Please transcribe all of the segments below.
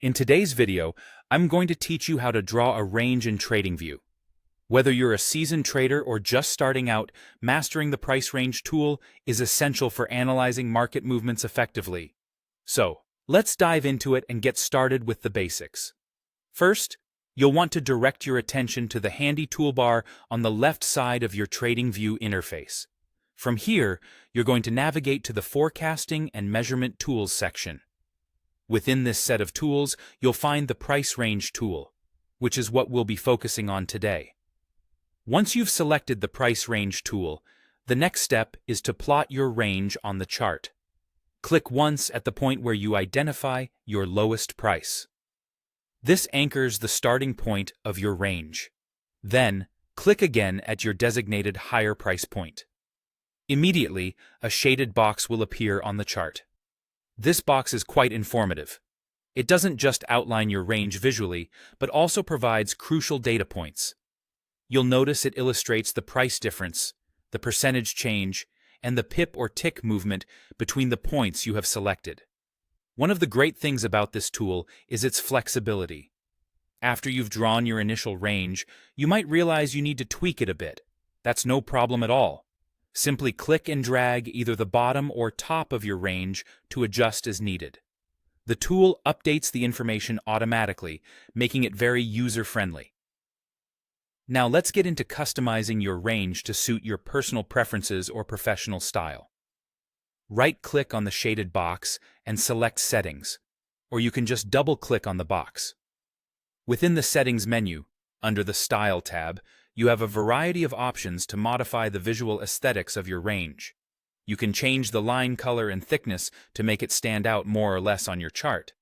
In today's video, I'm going to teach you how to draw a range in TradingView. Whether you're a seasoned trader or just starting out, mastering the price range tool is essential for analyzing market movements effectively. So, let's dive into it and get started with the basics. First, you'll want to direct your attention to the handy toolbar on the left side of your TradingView interface. From here, you're going to navigate to the Forecasting and Measurement Tools section. Within this set of tools, you'll find the Price Range tool, which is what we'll be focusing on today. Once you've selected the Price Range tool, the next step is to plot your range on the chart. Click once at the point where you identify your lowest price. This anchors the starting point of your range. Then, click again at your designated higher price point. Immediately, a shaded box will appear on the chart. This box is quite informative. It doesn't just outline your range visually, but also provides crucial data points. You'll notice it illustrates the price difference, the percentage change, and the pip or tick movement between the points you have selected. One of the great things about this tool is its flexibility. After you've drawn your initial range, you might realize you need to tweak it a bit. That's no problem at all. Simply click and drag either the bottom or top of your range to adjust as needed. The tool updates the information automatically, making it very user-friendly. Now let's get into customizing your range to suit your personal preferences or professional style. Right-click on the shaded box and select Settings, or you can just double-click on the box. Within the Settings menu, under the Style tab, you have a variety of options to modify the visual aesthetics of your range. You can change the line color and thickness to make it stand out more or less on your chart.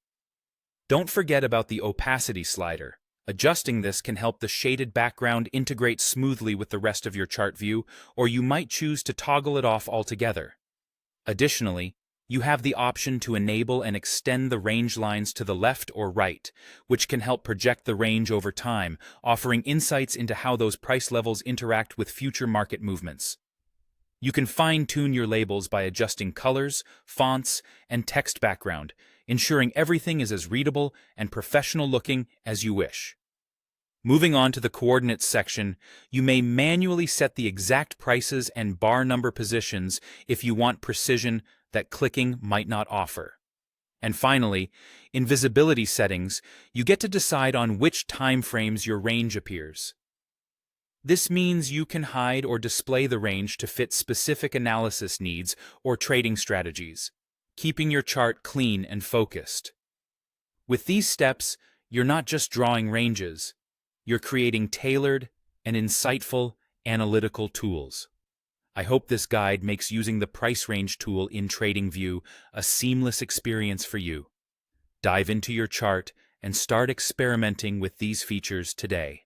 Don't forget about the opacity slider. Adjusting this can help the shaded background integrate smoothly with the rest of your chart view, or you might choose to toggle it off altogether. Additionally, you have the option to enable and extend the range lines to the left or right, which can help project the range over time, offering insights into how those price levels interact with future market movements. You can fine-tune your labels by adjusting colors, fonts, and text background, ensuring everything is as readable and professional-looking as you wish. Moving on to the Coordinates section, you may manually set the exact prices and bar number positions if you want precision that clicking might not offer. And finally, in visibility settings, you get to decide on which time frames your range appears. This means you can hide or display the range to fit specific analysis needs or trading strategies, keeping your chart clean and focused. With these steps, you're not just drawing ranges, you're creating tailored and insightful analytical tools. I hope this guide makes using the Price Range tool in TradingView a seamless experience for you. Dive into your chart and start experimenting with these features today.